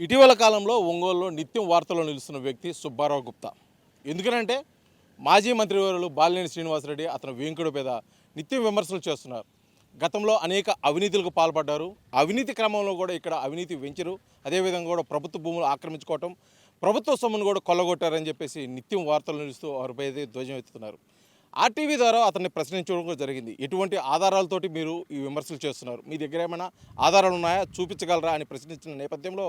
ఇటీవల కాలంలో ఒంగోలులో నిత్యం వార్తల్లో నిలుస్తున్న వ్యక్తి సుబ్బారావు గుప్తా. ఎందుకనంటే మాజీ మంత్రివర్యులు బాలినేని శ్రీనివాసరెడ్డి అతను వెంకుడు మీద నిత్యం విమర్శలు చేస్తున్నారు. గతంలో అనేక అవినీతులకు పాల్పడ్డారు. అవినీతి క్రమంలో కూడా ఇక్కడ అవినీతి వెంచరు, అదేవిధంగా కూడా ప్రభుత్వ భూములు ఆక్రమించుకోవటం, ప్రభుత్వ సొమ్మును కూడా కొల్లగొట్టారని చెప్పేసి నిత్యం వార్తలు నిలుస్తూ వారిపై ధ్వజం ఎత్తుతున్నారు. ఆర్టీవీ ద్వారా అతన్ని ప్రశ్నించడం కూడా జరిగింది. ఎటువంటి ఆధారాలతోటి మీరు ఈ విమర్శలు చేస్తున్నారు, మీ దగ్గర ఏమైనా ఆధారాలు ఉన్నాయా, చూపించగలరా అని ప్రశ్నించిన నేపథ్యంలో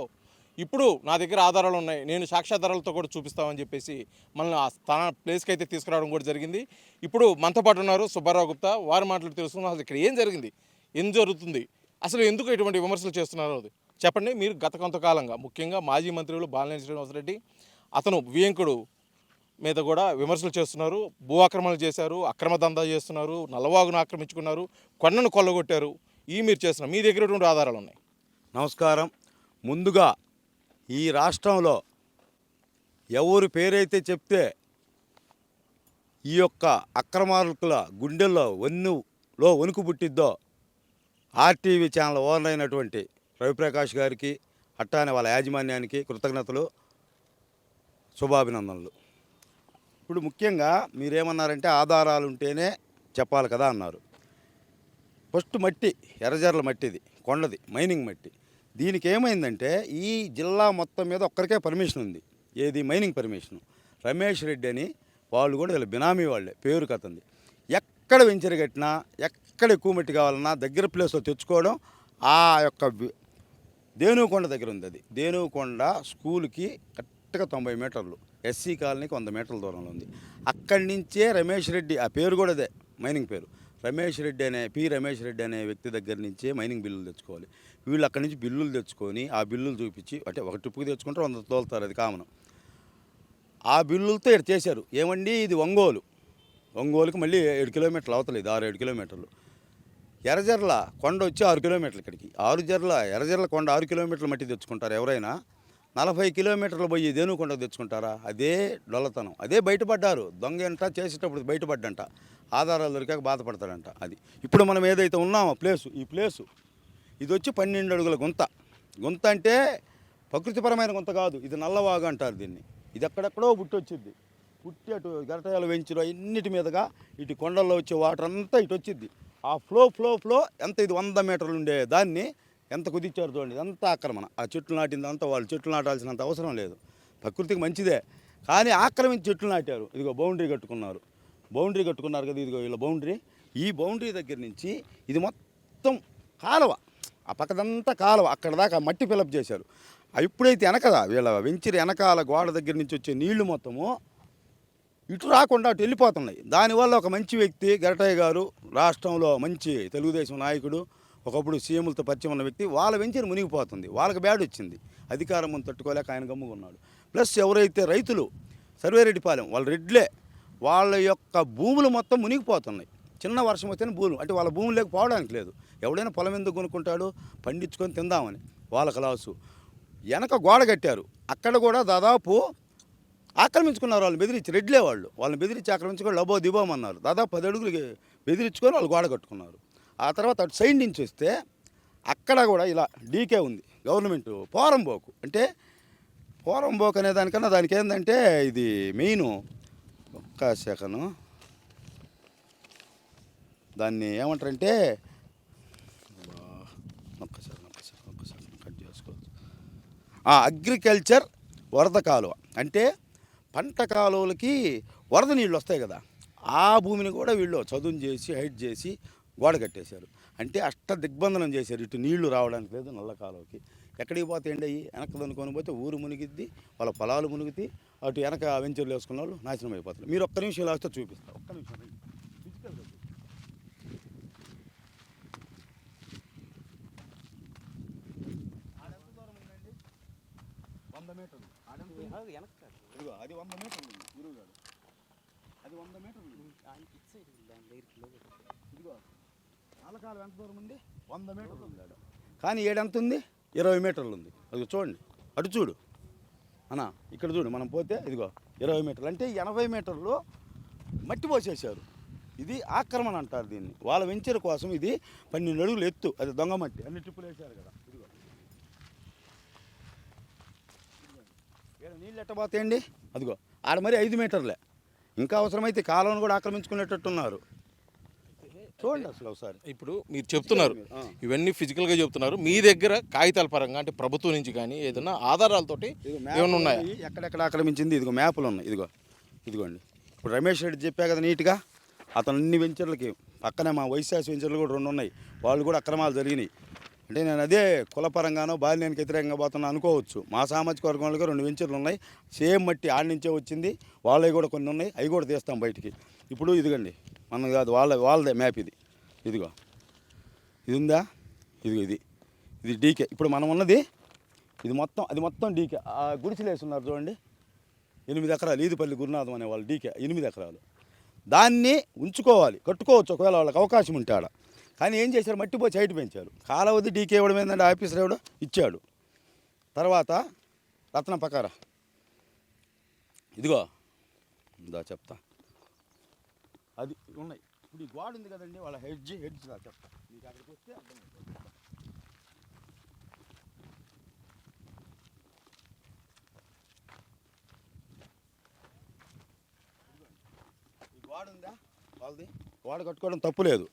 ఇప్పుడు నా దగ్గర ఆధారాలు ఉన్నాయి, నేను సాక్ష్యాధారాలతో కూడా చూపిస్తామని చెప్పేసి మనల్ని ఆ స్థాన ప్లేస్కి అయితే తీసుకురావడం కూడా జరిగింది. ఇప్పుడు మనతో పాటు ఉన్నారు సుబ్బారావు గుప్తా. వారి మాటలు తెలుసుకున్నాం, అసలు ఇక్కడ ఏం జరిగింది, ఏం జరుగుతుంది, అసలు ఎందుకు ఇటువంటి విమర్శలు చేస్తున్నారు అది చెప్పండి. మీరు గత కొంతకాలంగా ముఖ్యంగా మాజీ మంత్రులు బాలినేని శ్రీనివాసరెడ్డి అతను వియంకుడు మీద కూడా విమర్శలు చేస్తున్నారు. భూ ఆక్రమణలు చేశారు, అక్రమ దందా చేస్తున్నారు, నల్లవాగును ఆక్రమించుకున్నారు, కొండను కొల్లగొట్టారు. ఈ మీరు చేస్తున్నారు, మీ దగ్గర ఎటువంటి ఆధారాలు ఉన్నాయి? నమస్కారం. ముందుగా ఈ రాష్ట్రంలో ఎవరు పేరైతే చెప్తే ఈ యొక్క అక్రమార్కుల గుండెల్లో వణుకు పుట్టిద్దో ఆర్టీవీ ఛానల్ ఓనర్ అయినటువంటి రవిప్రకాష్ గారికి, అట్టానే వాళ్ళ యాజమాన్యానికి కృతజ్ఞతలు, శుభాభినందనలు. ఇప్పుడు ముఖ్యంగా మీరేమన్నారంటే ఆధారాలు ఉంటేనే చెప్పాలి కదా అన్నారు. ఫస్ట్ మట్టి, ఎర్రజర్ల మట్టిది, కొండది, మైనింగ్ మట్టి. దీనికి ఏమైందంటే ఈ జిల్లా మొత్తం మీద ఒక్కరికే పర్మిషన్ ఉంది. ఏది? Mining permission. రమేష్ రెడ్డి అని వాళ్ళు కూడా వీళ్ళ బినామీ వాళ్ళే, పేరు కథంది. ఎక్కడ వెంచర్ కట్టినా, ఎక్కడ ఎక్కువ మట్టి కావాలన్నా దగ్గర ప్లేస్లో తెచ్చుకోవడం. ఆ యొక్క దేనుకొండ దగ్గర ఉంది. అది దేనుకొండ స్కూల్కి కరెక్ట్గా 90 మీటర్లు, ఎస్సీ కాలనీకి 100 మీటర్ల దూరంలో ఉంది. అక్కడి నుంచే రమేష్ రెడ్డి, ఆ పేరు కూడా అదే మైనింగ్ పేరు, రమేష్ రెడ్డి అనే వ్యక్తి దగ్గర నుంచే మైనింగ్ బిల్లులు తెచ్చుకోవాలి. వీళ్ళు అక్కడి నుంచి బిల్లులు తెచ్చుకొని ఆ బిల్లులు చూపించి, అంటే ఒక ట్రిప్పుకి తెచ్చుకుంటారు, 100 తోలుతారు, అది కామన్. ఆ బిల్లులతో ఇక్కడ చేశారు. ఏమండి, ఇది ఒంగోలుకి మళ్ళీ 7 కిలోమీటర్లు అవతలేదు, 6-7 కిలోమీటర్లు. ఎర్రజర్ల కొండ వచ్చి 6 కిలోమీటర్లు ఇక్కడికి. ఎర్రజర్ల కొండ 6 కిలోమీటర్ల మట్టి తెచ్చుకుంటారు ఎవరైనా? 40 కిలోమీటర్లు పోయి దేనుకొండకు తెచ్చుకుంటారా? అదే డొల్లతనం, అదే బయటపడ్డారు. దొంగ అంట చేసేటప్పుడు బయటపడ్డంట, ఆధారాలు దొరికాక బాధపడతాడంట. అది ఇప్పుడు మనం ఏదైతే ఉన్నామో ఈ ప్లేసు ఇది వచ్చి 12 అడుగుల గుంత అంటే ప్రకృతిపరమైన గుంత కాదు, ఇది నల్లవాగు అంటారు దీన్ని. ఇది ఎక్కడెక్కడో పుట్టి అటు గరటాయాలు వెంచులు అన్నిటి మీదుగా ఇటు కొండల్లో వచ్చే వాటర్ అంతా ఇటు వచ్చింది. ఆ ఫ్లో ఎంత, ఇది 100 మీటర్లు ఉండే దాన్ని ఎంత కుదిచ్చారు చూడండి. ఇదంతా ఆక్రమణ. ఆ చెట్లు నాటిందంతా వాళ్ళు చెట్లు నాటాల్సినంత అవసరం లేదు, ప్రకృతికి మంచిదే. కానీ ఆక్రమించి చెట్లు నాటారు. ఇదిగో బౌండరీ కట్టుకున్నారు కదా, ఇదిగో వీళ్ళ బౌండరీ. ఈ బౌండరీ దగ్గర నుంచి ఇది మొత్తం కాలువ, ఆ పక్కదంతా కాలువ, అక్కడ దాకా మట్టి ఫిలప్ చేశారు. ఇప్పుడైతే వెనకదా వీళ్ళ వెంచర్ వెనకాల గోడ దగ్గర నుంచి వచ్చే నీళ్లు మొత్తము ఇటు రాకుండా అటు వెళ్ళిపోతున్నాయి. దానివల్ల ఒక మంచి వ్యక్తి గరటయ్య గారు, రాష్ట్రంలో మంచి తెలుగుదేశం నాయకుడు, ఒకప్పుడు సీఎంలతో పరిచయం ఉన్న వ్యక్తి, వాళ్ళ వెంచర్ మునిగిపోతుంది. వాళ్ళకి బ్యాడ్ వచ్చింది, అధికారం ముందు తట్టుకోలేక ఆయన గమ్ముకున్నాడు. ప్లస్ ఎవరైతే రైతులు సర్వేరెడ్డిపాలెం వాళ్ళ రెడ్లే, వాళ్ళ యొక్క భూములు మొత్తం మునిగిపోతున్నాయి. చిన్న వర్షం వస్తేనే భూములు, అంటే వాళ్ళ భూములు లేకపోవడానికి లేదు. ఎవడైనా పొలం ఎందుకు కొనుక్కుంటాడు? పండించుకొని తిందామని. వాళ్ళకి లాసు. వెనక గోడ కట్టారు, అక్కడ కూడా దాదాపు ఆక్రమించుకున్నారు. వాళ్ళు బెదిరించి, రెడ్లే వాళ్ళని బెదిరించి ఆక్రమించుకొని లబో దిబోమన్నారు. దాదాపు 10 అడుగులు బెదిరించుకొని వాళ్ళు గోడ కట్టుకున్నారు. ఆ తర్వాత అటు సైడ్ నుంచి వస్తే అక్కడ కూడా ఇలా డీకే ఉంది గవర్నమెంట్. పోరంబోకు అంటే పోరంబోకు అనే దానికన్నా దానికి ఏంటంటే ఇది మెయిన్. ఒక్క సెకను, దాన్ని ఏమంటారంటే ఒక్కసారి కట్ చేసుకోవచ్చు. అగ్రికల్చర్ వరద కాలువ అంటే పంట కాలువలకి వరద నీళ్ళు వస్తాయి కదా, ఆ భూమిని కూడా వీళ్ళు చదును చేసి హైట్ చేసి గోడ కట్టేశారు. అంటే అష్ట దిగ్బంధనం చేశారు. ఇటు నీళ్లు రావడానికి లేదు నల్ల కాలువకి. ఎక్కడికి పోతే ఎండయి వెనక్కి దనుకొని పోతే ఊరు మునిగిద్ది, వాళ్ళ పొలాలు మునిగితే, అటు వెనక వెంచర్లు వేసుకున్న వాళ్ళు నాశనం అయిపోతారు. మీరు ఒక్క నిమిషం లాస్తే చూపిస్తారు. ఒక్క నిమిషం ఫిజికల్గా 100 మీటర్లు ఇదిగో, అది 100 మీటర్లు ఉంది గురువుగారు, అది 100 మీటర్లు ఉంది. ఇదిగో నల్లకాలు ఎంత దూరం ఉంది? 100 మీటర్లు ఉంది. కానీ ఏడెంత ఉంది? 20 మీటర్లు ఉంది. అది చూడండి, అటు చూడు అన్న, ఇక్కడ చూడు, మనం పోతే ఇదిగో 20 మీటర్లు, అంటే 80 మీటర్లు మట్టి పోసేశారు. ఇది ఆక్రమణ అంటారు దీన్ని. వాళ్ళ వెంచర్ కోసం ఇది 12 అడుగులు ఎత్తు, అది దొంగ మట్టి, అన్ని ట్రిప్పులు వేసారు కదా. ఇదిగో నీళ్ళు ఎట్ట పోతాయండి? అదిగో ఆడ మరి 5 మీటర్లే. ఇంకా అవసరమైతే కాలువను కూడా ఆక్రమించుకునేటట్టున్నారు. చూడండి అసలు ఒకసారి. ఇప్పుడు మీరు చెప్తున్నారు ఇవన్నీ ఫిజికల్గా చెప్తున్నారు, మీ దగ్గర కాగితాల పరంగా అంటే ప్రభుత్వం నుంచి కానీ ఏదైనా ఆధారాలతోటి ఏమైనా ఉన్నాయా? ఎక్కడెక్కడ ఆక్రమించింది ఇదిగో మ్యాపులు ఉన్నాయి. ఇదిగోండి. ఇప్పుడు రమేష్ రెడ్డి చెప్పా కదా నీట్గా, అతను అన్ని వెంచర్లకి పక్కనే మా వైశాస్ వెంచర్లు కూడా 2 ఉన్నాయి. వాళ్ళు కూడా అక్రమాలు జరిగినాయి. అంటే నేను అదే కులపరంగానో బాల్యానికి వ్యతిరేకంగా పోతున్నా అనుకోవచ్చు. మా సామాజిక వర్గంలో 2 వెంచర్లు ఉన్నాయి. సేమ్ మట్టి ఆడి నుంచే వచ్చింది. వాళ్ళవి కూడా కొన్ని ఉన్నాయి, అవి కూడా తీస్తాం బయటికి. ఇప్పుడు ఇదిగండి, మనం కాదు వాళ్ళదే మ్యాప్ ఇది. ఇదిగో ఇది ఉందా? ఇది డీకే. ఇప్పుడు మనం ఉన్నది అది మొత్తం డీకే. ఆ గుడిసెలు వేస్తున్నారు చూడండి, 8 ఎకరాలు. ఈదుపల్లి గురునాథం అనే వాళ్ళు డీకే 8 ఎకరాలు. దాన్ని ఉంచుకోవాలి, కట్టుకోవచ్చు ఒకవేళ వాళ్ళకి అవకాశం ఉంటే ఆడ. కానీ ఏం చేశారు, మట్టి పోచి హైట్ పెంచారు. కాలవది డీకే ఇవ్వడం ఏంటంటే ఆఫీసర్ ఎవడో ఇచ్చాడు. తర్వాత రత్న పకార ఇదిగో ఇందా చెప్తా, అది ఉన్నాయి. ఇప్పుడు ఈ గోడ ఉంది కదండి, వాళ్ళ హెడ్జ్ చెప్తా మీకు. అక్కడికి వస్తే అర్థమవుతుంది. ఈ గోడ ఉందా వాళ్ళది? గోడ కట్టుకోవడం తప్పు లేదు.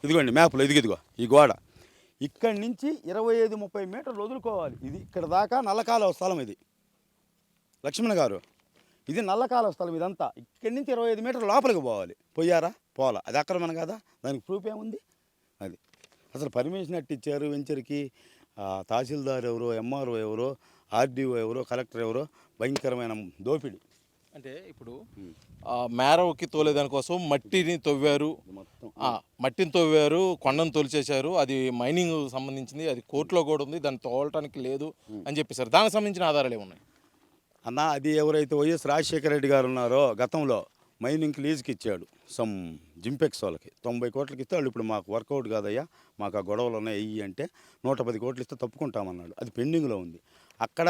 ఇదిగోండి మ్యాప్లో ఇదిగో ఈ గోడ. ఇక్కడి నుంచి 25-30 మీటర్లు వదులుకోవాలి. ఇది ఇక్కడ దాకా నల్లకాలువ స్థలం. ఇది లక్ష్మణ్ గారు, ఇది నల్లకాలువ స్థలం. ఇదంతా ఇక్కడి నుంచి 25 మీటర్ల లోపలికి పోవాలి. పోయారా? పోలా. అది అక్రమణ కదా, దానికి ప్రూఫ్ ఏముంది? అది అసలు పర్మిషన్ ఎట్టి ఇచ్చారు వెంచర్కి? తహసీల్దార్ ఎవరో, ఎంఆర్ఓ ఎవరో, ఆర్డీఓ ఎవరో, కలెక్టర్ ఎవరో, భయంకరమైన దోపిడీ. అంటే ఇప్పుడు మేరవకి తోలేదానికోసం మట్టిని తవ్వారు, మట్టిని తవ్వారు, కొండను తొలిచేశారు. అది మైనింగ్ సంబంధించింది, అది కోర్టులో కూడా ఉంది, దాన్ని తోలటానికి లేదు అని చెప్పేశారు. దానికి సంబంధించిన ఆధారాలు ఏమున్నాయి అన్న? అది ఎవరైతే వైఎస్ రాజశేఖర రెడ్డి గారు ఉన్నారో గతంలో మైనింగ్కి లీజుకి ఇచ్చాడు సమ్ జింపెక్స్ వాళ్ళకి 90 కోట్లకి ఇస్తే వాళ్ళు ఇప్పుడు మాకు వర్కౌట్ కాదయ్యా, మాకు ఆ గొడవలు ఉన్నాయి ఇవి అంటే 110 కోట్లు ఇస్తే తప్పుకుంటామన్నాడు. అది పెండింగ్లో ఉంది. అక్కడ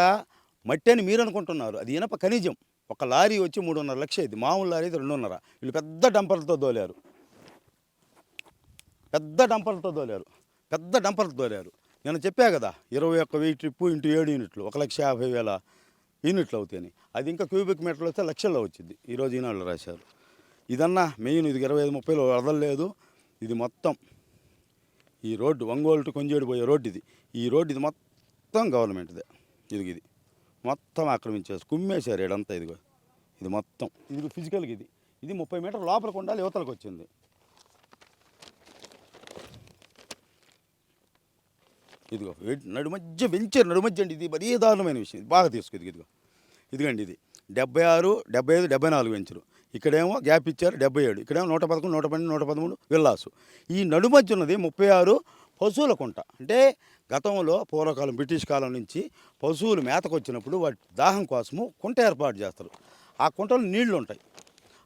మట్టి అని మీరు అనుకుంటున్నారు, అది ఇనప ఖనిజం. ఒక లారీ వచ్చి 3.5 లక్షలు అయింది, మామూలు లారీ అయితే 2.5. వీళ్ళు పెద్ద డంపర్లతో దోలారు, పెద్ద డంపర్లతో దోలారు. నేను చెప్పా కదా, 21,000 ట్రిప్పు ఇంటూ 7 యూనిట్లు 1,50,000 యూనిట్లు అవుతాయని. అది ఇంకా క్యూబిక్ మీటర్లు వస్తే లక్షల్లో వచ్చింది. ఈరోజు ఈనాళ్ళు రాశారు. ఇదన్నా మెయిన్. ఇది 25-30లో వదలలేదు. ఇది మొత్తం ఈ రోడ్డు ఒంగోలు టు కొంజేడు పోయే రోడ్డు ఇది. ఈ రోడ్డు ఇది మొత్తం గవర్నమెంట్దే. ఇది మొత్తం ఆక్రమించేసి కుమ్మేశారు ఇడంతా. ఇది మొత్తం ఇది ఫిజికల్గా ఇది 30 మీటర్ల లోపలికి ఉండాలి, యువతలకు వచ్చింది. ఇదిగో నడుమధ్య వెంచర్ నడుమధ్య అండి. ఇది మరీ దారుణమైన విషయం. బాగా తీసుకు ఇదిగండి. ఇది 76, 75, 74 వెంచరు. ఇక్కడేమో గ్యాప్ ఇచ్చారు 77. ఇక్కడేమో 111, 112, 113 విల్లాసు. ఈ నడుమధ్య ఉన్నది 36 పశువుల కుంట. అంటే గతంలో పూర్వకాలం బ్రిటిష్ కాలం నుంచి పశువులు మేతకు వచ్చినప్పుడు వాటి దాహం కోసము కుంట ఏర్పాటు చేస్తారు. ఆ కుంటలో నీళ్లు ఉంటాయి,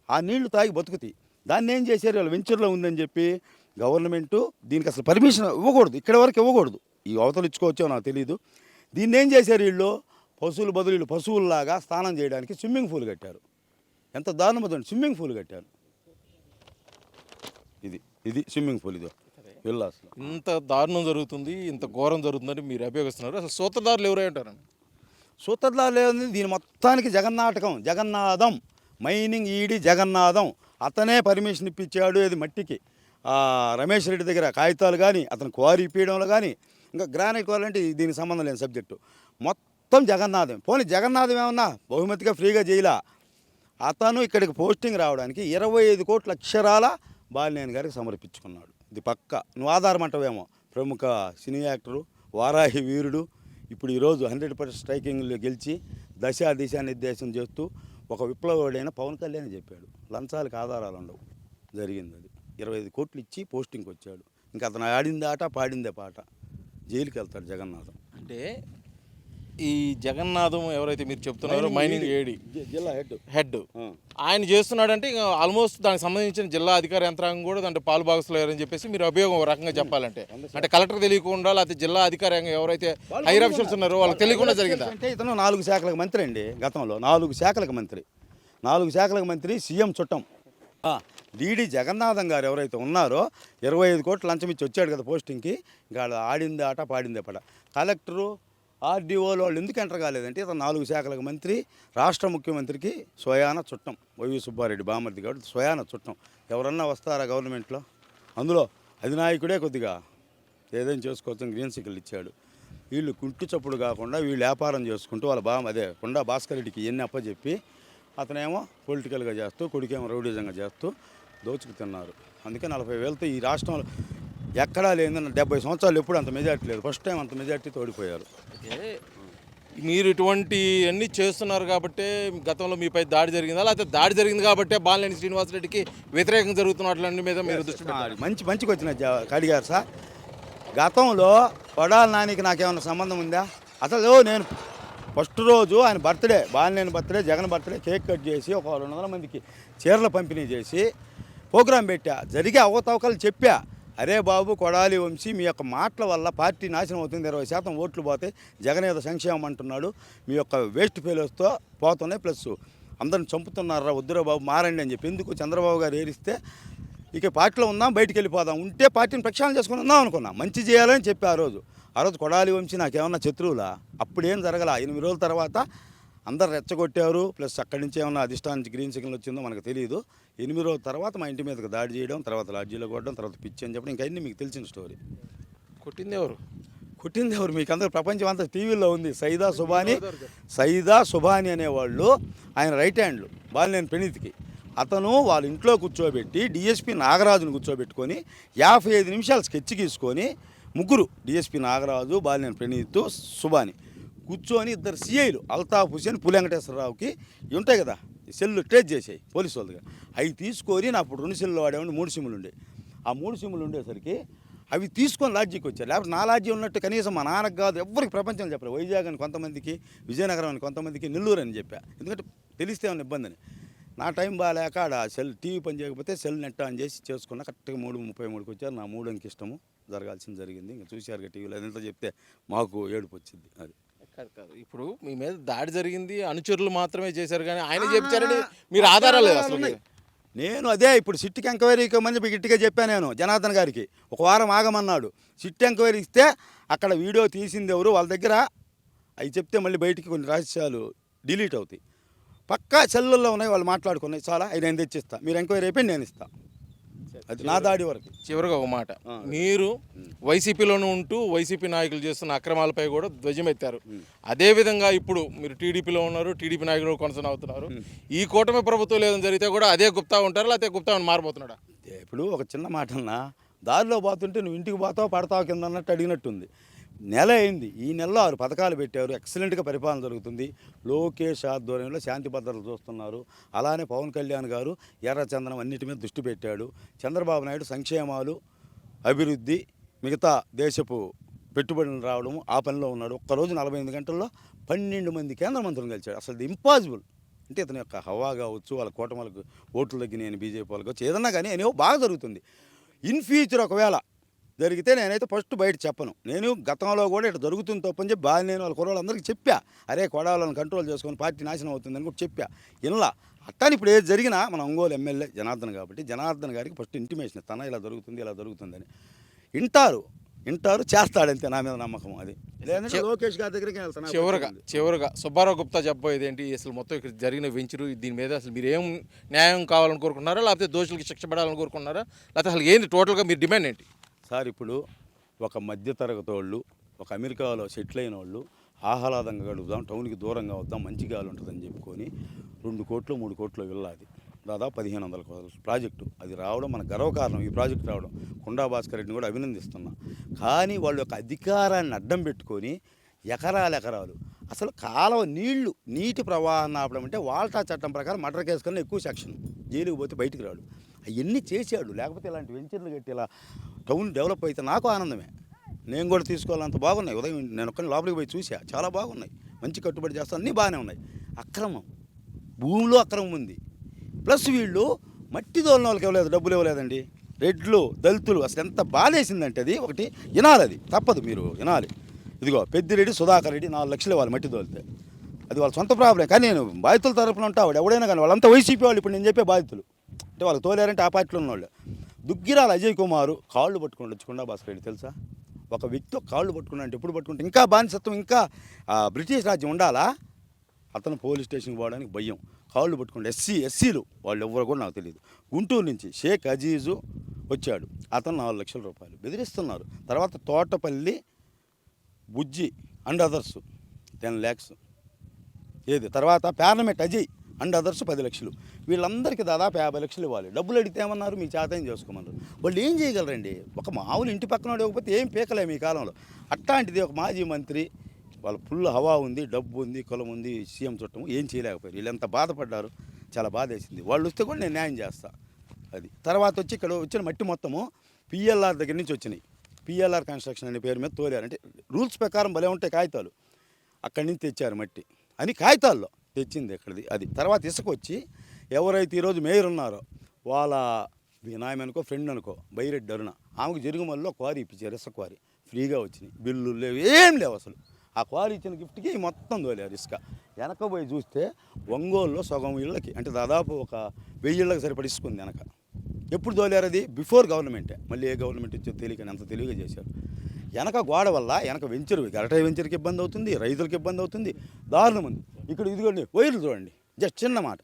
ఆ నీళ్లు తాగి బతుకుతాయి. దాన్ని ఏం చేశారు, వాళ్ళు వెంచర్లో ఉందని చెప్పి గవర్నమెంటు దీనికి అసలు పర్మిషన్ ఇవ్వకూడదు, ఇక్కడ వరకు ఇవ్వకూడదు. ఈ అవతలు ఇచ్చుకోవచ్చో నాకు తెలియదు. దీన్ని ఏం చేశారు వీళ్ళు, పశువుల బదులు వీళ్ళు పశువుల్లాగా స్నానం చేయడానికి స్విమ్మింగ్ పూల్ కట్టారు. ఎంత దారుణమవుతుంది, స్విమ్మింగ్ పూల్ కట్టారు. ఇది స్విమ్మింగ్ పూల్. విల్లాస్లో ఇంత దారుణం జరుగుతుంది, ఇంత ఘోరం జరుగుతుందని మీరు అభియోగిస్తున్నారు. అసలు సూత్రధారులు ఎవరై ఉంటారని? సూత్రధారులు ఏముంది, దీని మొత్తానికి జగన్నాథం మైనింగ్ ఈడి జగన్నాథం. అతనే పర్మిషన్ ఇప్పించాడు. ఇది మట్టికి రమేష్ రెడ్డి దగ్గర కాగితాలు కానీ, అతను క్వారీ ఇప్పించడంలో కానీ, ఇంకా గ్రానైట్ క్వారీ అంటే దీనికి సంబంధం లేని సబ్జెక్టు. మొత్తం జగన్నాథం. పోనీ జగన్నాథం ఏమన్నా బహుమతిగా ఫ్రీగా చేయలా. అతను ఇక్కడికి పోస్టింగ్ రావడానికి 25 కోట్ల అక్షరాల బాలినేని గారికి సమర్పించుకున్నాడు. ఇది పక్క. నువ్వు ఆధారం అంటావేమో. ప్రముఖ సినీ యాక్టరు, వారాహి వీరుడు, ఇప్పుడు ఈరోజు 100% స్ట్రైకింగ్లో గెలిచి దిశానిర్దేశం చేస్తూ ఒక విప్లవుడైన పవన్ కళ్యాణ్ చెప్పాడు, లంచాలకు ఆధారాలు ఉండవు. జరిగింది అది. 25 కోట్లు ఇచ్చి పోస్టింగ్కి వచ్చాడు. ఇంకా అతను ఆడిందే ఆట, పాడిందే పాట. జైలుకి వెళ్తాడు జగన్నాథం. అంటే ఈ జగన్నాథం ఎవరైతే మీరు చెప్తున్నారో మైనింగ్ ఏడి జిల్లా హెడ్ ఆయన చేస్తున్నాడంటే ఇంకా ఆల్మోస్ట్ దానికి సంబంధించిన జిల్లా అధికార యంత్రాంగం కూడా దాంట్లో పాలు భాగస్వామ్యం చెప్పేసి మీరు అభియోగం ఒక రకంగా చెప్పాలంటే, అంటే కలెక్టర్ తెలియకుండా లేకపోతే జిల్లా అధికార ఎవరైతే హైర్ ఆఫీసర్స్ ఉన్నారో వాళ్ళకి తెలియకుండా జరిగిందా? అంటే ఇతను 4 శాఖలకు మంత్రి అండి. గతంలో 4 శాఖలకు మంత్రి. 4 శాఖలకు మంత్రి, సీఎం చుట్టం. డీడీ జగన్నాథం గారు ఎవరైతే ఉన్నారో 25 కోట్లు లంచం ఇచ్చి వచ్చాడు కదా పోస్టింగ్కి. ఇంకా ఆడిందే ఆట, పాడిందే పాట. కలెక్టరు, ఆర్డీఓలు వాళ్ళు ఎందుకు ఎంటర్ కాలేదంటే ఇతను 4 శాఖలకు మంత్రి, రాష్ట్ర ముఖ్యమంత్రికి స్వయాన చుట్టం. వైవి సుబ్బారెడ్డి బామర్ది కాబట్టి స్వయాన చుట్టం. ఎవరన్నా వస్తారా గవర్నమెంట్లో? అందులో అధినాయకుడే కొద్దిగా ఏదైనా చేసుకోవచ్చని గ్రీన్ సిగ్నల్ ఇచ్చాడు. వీళ్ళు కుంటి చప్పుడు కాకుండా వీళ్ళు వ్యాపారం చేసుకుంటూ వాళ్ళ అదే కొండా భాస్కర్ రెడ్డికి ఇవన్నీ అప్పచెప్పి అతనేమో పొలిటికల్గా చేస్తూ కొడుకేమో రౌడీజంగా చేస్తూ దోచుకు తిన్నారు. అందుకే 40,000తో ఈ రాష్ట్రంలో ఎక్కడా లేదని 70 సంవత్సరాలు ఎప్పుడు అంత మెజార్టీ లేదు. ఫస్ట్ టైం అంత మెజార్టీతో ఓడిపోయారు. అంటే మీరు ఇటువంటి అన్నీ చేస్తున్నారు కాబట్టే గతంలో మీపై దాడి జరిగిందా, లేకపోతే దాడి జరిగింది కాబట్టే బాలినేని శ్రీనివాసరెడ్డికి వ్యతిరేకంగా జరుగుతున్నట్లన్నీ మీద మీరు దృష్టి పెట్టారు? మంచికి వచ్చిన అడిగారు సార్. గతంలో కొడాల నానికి నాకేమన్నా సంబంధం ఉందా? అసలు నేను ఫస్ట్ రోజు ఆయన birthday, Balineni birthday, Jagan birthday cake cut చేసి ఒక 200 మందికి చీరల పంపిణీ చేసి ప్రోగ్రాం పెట్టా. జరిగే అవకతవకలు చెప్పా. అరే బాబు కొడాలి వంశీ, మీ యొక్క మాటల వల్ల పార్టీ నాశనం అవుతుంది, 20% ఓట్లు పోతాయి, జగన్ ఏదో సంక్షేమం అంటున్నాడు, మీ యొక్క వేస్ట్ ఫెయిల్స్తో పోతున్నాయి, ప్లస్ అందరిని చంపుతున్నారా, వద్దురా బాబు మారండి అని చెప్పి. ఎందుకు చంద్రబాబు గారు ఏరిస్తే ఇక పార్టీలో ఉందాం, బయటికి వెళ్ళిపోదాం, ఉంటే పార్టీని ప్రక్షాళన చేసుకుని ఉందాం అనుకున్నాం. మంచి చేయాలని చెప్పి ఆ రోజు కొడాలి వంశీ నాకేమన్నా శత్రువులా? అప్పుడేం జరగల. 8 రోజుల తర్వాత అందరు రెచ్చగొట్టారు. ప్లస్ అక్కడి నుంచి ఏమన్నా అధిష్టానికి గ్రీన్ సిగ్నల్ వచ్చిందో మనకు తెలియదు. 8 రోజుల తర్వాత మా ఇంటి మీదకి దాడి చేయడం, తర్వాత లాడ్జీలో కొట్టడం, తర్వాత పిచ్చి అని చెప్పడం, ఇంకా అన్నీ మీకు తెలిసిన స్టోరీ. కొట్టింది ఎవరు? మీకు అందరూ ప్రపంచం అంతా టీవీలో ఉంది. సైదా సుబాని అనేవాళ్ళు ఆయన రైట్ హ్యాండ్లు బాలినేని ప్రణీత్కి. అతను వాళ్ళ ఇంట్లో కూర్చోబెట్టి డిఎస్పీ నాగరాజును కూర్చోబెట్టుకొని 55 నిమిషాలు స్కెచ్ గీసుకొని ముగ్గురు డిఎస్పీ నాగరాజు, బాలినేని ప్రణీత్, సుబాని కూర్చొని ఇద్దరు సిఐలు అల్తాఫ్ హుసేన్, పులి వెంకటేశ్వరరావుకి ఉంటాయి కదా సెల్లు ట్రేస్ చేసాయి పోలీసు వాళ్ళుగా. అవి తీసుకొని నా అప్పుడు 2 సెల్లు వాడేవాడిని, 3 సిమ్ములు ఉండే. ఆ 3 సిమ్ములు ఉండేసరికి అవి తీసుకొని లాడ్జీకి వచ్చారు. లేకపోతే నా లాడ్జీ ఉన్నట్టు కనీసం మా నాన్నకు కాదు ఎవరికి ప్రపంచంలో చెప్పలేదు. వైజాగ్ అని కొంతమందికి, విజయనగరం అని కొంతమందికి, నెల్లూరు అని చెప్పా. ఎందుకంటే తెలిస్తే ఏమైనా ఇబ్బంది అని. నా టైం బాగాలేక ఆడ సెల్ టీవీ పని చేయకపోతే సెల్ నెట్ ఆన్ చేసి చేసుకున్నా. కరెక్ట్గా 3:33కి వచ్చారు. నా 3 అంకి ఇష్టము జరగాల్సింది జరిగింది. ఇంకా చూశారుగా టీవీలో. అదంతా చెప్తే మాకు ఏడుపు వచ్చింది. అది కాదు ఇప్పుడు మీ మీద దాడి జరిగింది అనుచరులు మాత్రమే చేశారు కానీ ఆయన చెప్పారని మీరు ఆధారాలు లేదు అసలు. నేను అదే ఇప్పుడు సిట్కి ఎంక్వైరీకి మంది గట్టిగా చెప్పాను. నేను జనార్దన్ గారికి 1 వారం ఆగమన్నాడు. సిట్ ఎంక్వైరీ ఇస్తే అక్కడ వీడియో తీసింది ఎవరు, వాళ్ళ దగ్గర అవి చెప్తే మళ్ళీ బయటికి కొన్ని రహస్యాలు డిలీట్ అవుతాయి. పక్కా సెల్లుల్లో ఉన్నాయి, వాళ్ళు మాట్లాడుకున్నాయి. చాలా అవి నేను తెచ్చిస్తా, మీరు ఎంక్వైరీ అయిపోయి నేను ఇస్తా. అది నా దాడి వరకు. చివరిగా ఒక మాట, మీరు వైసీపీలోనే ఉంటూ వైసీపీ నాయకులు చేస్తున్న అక్రమాలపై కూడా ధ్వజమెత్తారు. అదేవిధంగా ఇప్పుడు మీరు టీడీపీలో ఉన్నారు, టీడీపీ నాయకులు కొనసాగుతున్నారు. ఈ కూటమి ప్రభుత్వం లేదని జరిగితే కూడా అదే గుప్తా ఉంటారు, లేకపోతే గుప్తా అని మారిపోతున్నాడా? ఇప్పుడు ఒక చిన్న మాట అన్నా, దారిలో పోతుంటే నువ్వు ఇంటికి పోతావు పడతావు కింద అన్నట్టు అడిగినట్టుంది. నెల అయింది. ఈ నెలలో 6 పథకాలు పెట్టారు. ఎక్సలెంట్గా పరిపాలన జరుగుతుంది. లోకేష్ ఆధ్వర్యంలో శాంతి భద్రతలు చూస్తున్నారు. అలానే పవన్ కళ్యాణ్ గారు ఎర్రచందనం అన్నిటి మీద దృష్టి పెట్టాడు. చంద్రబాబు నాయుడు సంక్షేమాలు, అభివృద్ధి, మిగతా దేశపు పెట్టుబడులు రావడం ఆ పనిలో ఉన్నాడు. ఒక్కరోజు 48 గంటల్లో 12 మంది కేంద్ర మంత్రులను కలిశాడు. అసలు ఇది ఇంపాసిబుల్. అంటే ఇతని యొక్క హవా కావచ్చు, వాళ్ళ కూటమిలకు ఓట్లు తగ్గినాయని బీజేపీ వాళ్ళకి వచ్చి ఏదన్నా కానీ అనేవో బాగా జరుగుతుంది. ఇన్ ఫ్యూచర్ ఒకవేళ జరిగితే నేనైతే ఫస్ట్ బయట చెప్పను. నేను గతంలో కూడా ఇట్లా జరుగుతుంది తప్పని చెప్పి బాగా నేను వాళ్ళ కుర్రోళ్ళందరికీ చెప్పా. అరే కొడాలను కంట్రోల్ చేసుకొని పార్టీ నాశనం అవుతుందని కూడా చెప్పా. ఇలా అట్టాని ఇప్పుడు ఏది జరిగినా మన ఒంగోలు ఎమ్మెల్యే జనార్దన్ కాబట్టి జనార్దన్ గారికి ఫస్ట్ ఇంటిమేషన్ ఇస్తాను, ఇలా జరుగుతుందని. వింటారు చేస్తాడంతే, నా మీద నమ్మకం. అది లేదంటే లోకేష్ గారి దగ్గరికి వెళ్తాను. చివరగా సుబ్బారావు గుప్తా చెప్పబోయేది ఏంటి? అసలు మొత్తం ఇక్కడ జరిగిన వెంచరు దీని మీద అసలు మీరు ఏం న్యాయం కావాలని కోరుకుంటున్నారా, లేకపోతే దోషులకి శిక్ష పడాలని కోరుకుంటున్నారా, లేకపోతే అసలు ఏంటి టోటల్గా మీరు డిమాండ్ ఏంటి? సార్ ఇప్పుడు ఒక మధ్యతరగతి వాళ్ళు, ఒక అమెరికాలో సెటిల్ అయిన వాళ్ళు ఆహ్లాదంగా గడుపుదాం, టౌన్కి దూరంగా వద్దాం, మంచి గాలి ఉంటుందని చెప్పుకొని 2 కోట్లు 3 కోట్లు వెళ్ళాది. దాదాపు 1500 కోట్ల ప్రాజెక్టు అది రావడం మన గర్వకారణం. ఈ ప్రాజెక్టు రావడం కొండా భాస్కర్ రెడ్డిని కూడా అభినందిస్తున్నా. కానీ వాళ్ళ యొక్క అధికారాన్ని అడ్డం పెట్టుకొని ఎకరాలు అసలు కాలువ నీటి ప్రవాహాన్ని ఆపడం అంటే వాల్టా చట్టం ప్రకారం మర్డర్ కేసు కన్నా ఎక్కువ సెక్షన్. జైలుకి పోతే బయటికి రాడు. అవన్నీ చేశాడు. లేకపోతే ఇలాంటి వెంచర్లు కట్టి ఇలా టౌన్ డెవలప్ అయితే నాకు ఆనందమే. నేను కూడా తీసుకోవాలంత బాగున్నాయి. ఉదయం నేను ఒక్కరిని లోపలికి పోయి చూసా, చాలా బాగున్నాయి. మంచి కట్టుబడి చేస్తాను, అన్నీ బాగానే ఉన్నాయి. అక్రమం, భూమిలో అక్రమం ఉంది. ప్లస్ వీళ్ళు మట్టి దోలిన వాళ్ళకి ఇవ్వలేదు, డబ్బులు ఇవ్వలేదండి. రెడ్లు, దళితులు అసలు ఎంత బాధేసిందంటే అది ఒకటి వినాలి, అది తప్పదు, మీరు వినాలి. ఇదిగో పెద్దిరెడ్డి సుధాకర్ రెడ్డి 4 లక్షలు వాళ్ళు మట్టి తోలితే, అది వాళ్ళ సొంత ప్రాబ్లం. కానీ నేను బాధితుల తరపున ఉంటా, వాడు ఎవడైనా కానీ వాళ్ళంతా వైసీపీ వాళ్ళు. ఇప్పుడు నేను చెప్పే బాధితులు అంటే వాళ్ళు తోలేరంటే ఆ పార్టీలో ఉన్నవాళ్ళు. దుగ్గిరాల అజయ్ కుమారు కాళ్ళు పట్టుకొని వచ్చి కొండా భాస్కర్ రెడ్డి తెలుసా, ఒక వ్యక్తి కాళ్ళు పట్టుకున్నాడు, ఎప్పుడు పట్టుకుంటే ఇంకా బానిసత్వం, ఇంకా బ్రిటిష్ రాజ్యం ఉండాలా? అతను పోలీస్ స్టేషన్కి పోవడానికి భయం, కాళ్ళు పట్టుకుంటే ఎస్సీలు వాళ్ళు ఎవరు కూడా నాకు తెలియదు. గుంటూరు నుంచి షేక్ అజీజు వచ్చాడు, అతను 4 లక్షల రూపాయలు బెదిరిస్తున్నారు. తర్వాత తోటపల్లి బుజ్జి అండ్ అదర్స్ 10 lakhs. ఏది తర్వాత పార్లమెంట్ అజయ్ అండ్ అదర్స్ 10 లక్షలు. వీళ్ళందరికీ దాదాపు 50 లక్షలు ఇవ్వాలి. డబ్బులు అడిగితే ఏమన్నారు, మీ చేతేం చేసుకోమన్నారు. వాళ్ళు ఏం చేయగలరండి? ఒక మామూలు ఇంటి పక్కన ఇవ్వకపోతే ఏం పీకలేము ఈ కాలంలో. అట్లాంటిది ఒక మాజీ మంత్రి, వాళ్ళ ఫుల్ హవా ఉంది, డబ్బు ఉంది, కులం ఉంది, సీఎం చుట్టం, ఏం చేయలేకపోయారు. వీళ్ళు ఎంత బాధపడ్డారు, చాలా బాధ వేసింది. వాళ్ళు వస్తే కూడా నేను న్యాయం చేస్తా. అది తర్వాత వచ్చి ఇక్కడ వచ్చిన మట్టి మొత్తము పిఎల్ఆర్ దగ్గర నుంచి వచ్చినాయి. పిఎల్ఆర్ కన్స్ట్రక్షన్ అనే పేరు మీద తోలారు. అంటే రూల్స్ ప్రకారం భలే ఉంటాయి కాగితాలు, అక్కడి నుంచి తెచ్చారు మట్టి అని కాగితాల్లో తెచ్చింది ఇక్కడిది. అది తర్వాత ఇసుక వచ్చి ఎవరైతే ఈరోజు మేయర్ ఉన్నారో వాళ్ళ వినాయమనుకో ఫ్రెండ్ అనుకో బైరెడ్డి అరుణ, ఆమెకు జరుగుమల్లో క్వారీ ఇప్పించారు, ఇసుక క్వారీ ఫ్రీగా వచ్చినాయి, బిల్లులు లేవు, ఏం లేవు అసలు. ఆ క్వారీ ఇచ్చిన గిఫ్ట్కి మొత్తం తోలారు ఇసుక. వెనక పోయి చూస్తే ఒంగోలులో సగం ఇళ్ళకి, అంటే దాదాపు ఒక 1000 ఇళ్ళకి సరిపడి ఇసుకుంది వెనక. ఎప్పుడు తోలారు? అది బిఫోర్ గవర్నమెంటే. మళ్ళీ ఏ గవర్నమెంట్ ఇచ్చో తెలియకని అంత తెలివిగా చేశారు. వెనక గోడ వల్ల వెనక వెంచరు, గరటాయి వెంచర్కి ఇబ్బంది అవుతుంది, రైతులకు ఇబ్బంది అవుతుంది, దారుణం ఉంది. ఇక్కడ ఇదిగోండి వైర్లు చూడండి, జస్ట్ చిన్న మాట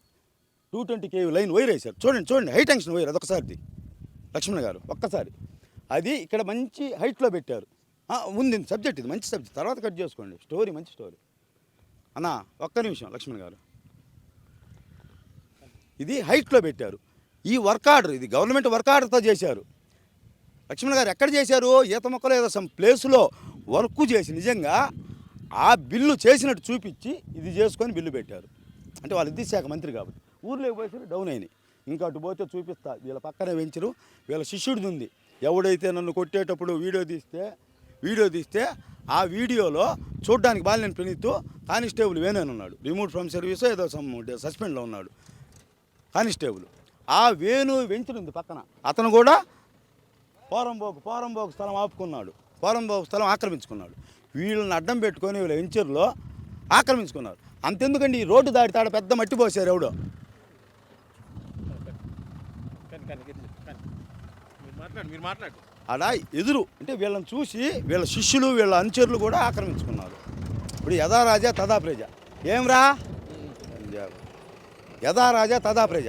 220 kV లైన్ వైర్ వేశారు. చూడండి హై టెన్షన్ వైర్, అదొకసారి లక్ష్మణ్ గారు ఒక్కసారి. అది ఇక్కడ మంచి హైట్లో పెట్టారు. ఉంది సబ్జెక్ట్, ఇది మంచి సబ్జెక్ట్, తర్వాత కట్ చేసుకోండి. స్టోరీ మంచి స్టోరీ అన్నా. ఒక్క నిమిషం లక్ష్మణ్ గారు, ఇది హైట్లో పెట్టారు. ఈ వర్క్ ఆర్డర్, ఇది గవర్నమెంట్ వర్క్ ఆర్డర్తో చేశారు. లక్ష్మణ్ గారు ఎక్కడ చేశారు? ఈత మొక్కలు ఏదో సమ్ ప్లేస్లో వర్క్ చేసి నిజంగా ఆ బిల్లు చేసినట్టు చూపించి ఇది చేసుకొని బిల్లు పెట్టారు. అంటే వాళ్ళు విద్యుత్ శాఖ మంత్రి కాబట్టి ఊర్లోకి పోయేసరికి డౌన్ అయినాయి. ఇంకా అటు పోతే చూపిస్తా, వీళ్ళ పక్కనే వెంచరు, వీళ్ళ శిష్యుడిది ఉంది. ఎవడైతే నన్ను కొట్టేటప్పుడు వీడియో తీస్తే ఆ వీడియోలో చూడడానికి బాలినేని ప్రణీత్ కానిస్టేబుల్ వేణు ఉన్నాడు, రిమూవ్ ఫ్రమ్ సర్వీస్ ఏదో సస్పెండ్లో ఉన్నాడు కానిస్టేబుల్. ఆ వేణు వెంచరు ఉంది పక్కన, అతను కూడా పోరంబోకు స్థలం ఆపుకున్నాడు, పోరంబోకు స్థలం ఆక్రమించుకున్నాడు. వీళ్ళని అడ్డం పెట్టుకొని వీళ్ళ వెంచర్లో ఆక్రమించుకున్నారు. అంతెందుకండి, ఈ రోడ్డు దాటి పెద్ద మట్టి పోసారు ఎవడో. అలా ఎదురు అంటే వీళ్ళని చూసి వీళ్ళ శిష్యులు వీళ్ళ అనుచరులు కూడా ఆక్రమించుకున్నారు. ఇప్పుడు యథా రాజా తదా ప్రజ. ఏమ్రా యథా రాజా తదా ప్రజ.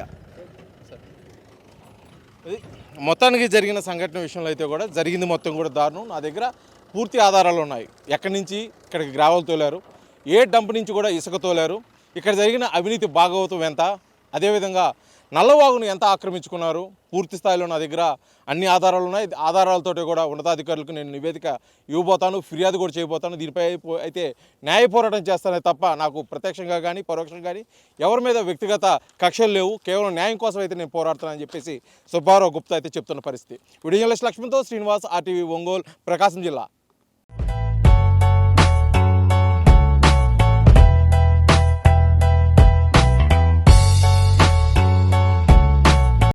మొత్తానికి జరిగిన సంఘటన విషయంలో అయితే కూడా జరిగింది మొత్తం కూడా దారుణం. నా దగ్గర పూర్తి ఆధారాలు ఉన్నాయి. ఎక్కడి నుంచి ఇక్కడికి గ్రావెల్ తోలారు, ఏ డంప్ నుంచి కూడా ఇసుక తోలారు, ఇక్కడ జరిగిన అవినీతి భాగవతం ఎంత, అదేవిధంగా నల్లవాగును ఎంత ఆక్రమించుకున్నారు, పూర్తి స్థాయిలో నా దగ్గర అన్ని ఆధారాలు ఉన్నాయి. ఆధారాలతోటి కూడా ఉన్నతాధికారులకు నేను నివేదిక ఇవ్వబోతాను, ఫిర్యాదు కూడా చేయబోతాను. దీనిపై అయితే న్యాయ పోరాటం చేస్తానే తప్ప నాకు ప్రత్యక్షంగా కానీ పరోక్షంగా కానీ ఎవరి మీద వ్యక్తిగత కక్షలు లేవు. కేవలం న్యాయం కోసం అయితే నేను పోరాడుతానని చెప్పేసి సుబ్బారావు గుప్తా అయితే చెప్తున్న పరిస్థితి. వీడియో జర్నలిస్ట్ లక్ష్మణ్తో శ్రీనివాస్, RTV ఒంగోలు, ప్రకాశం జిల్లా.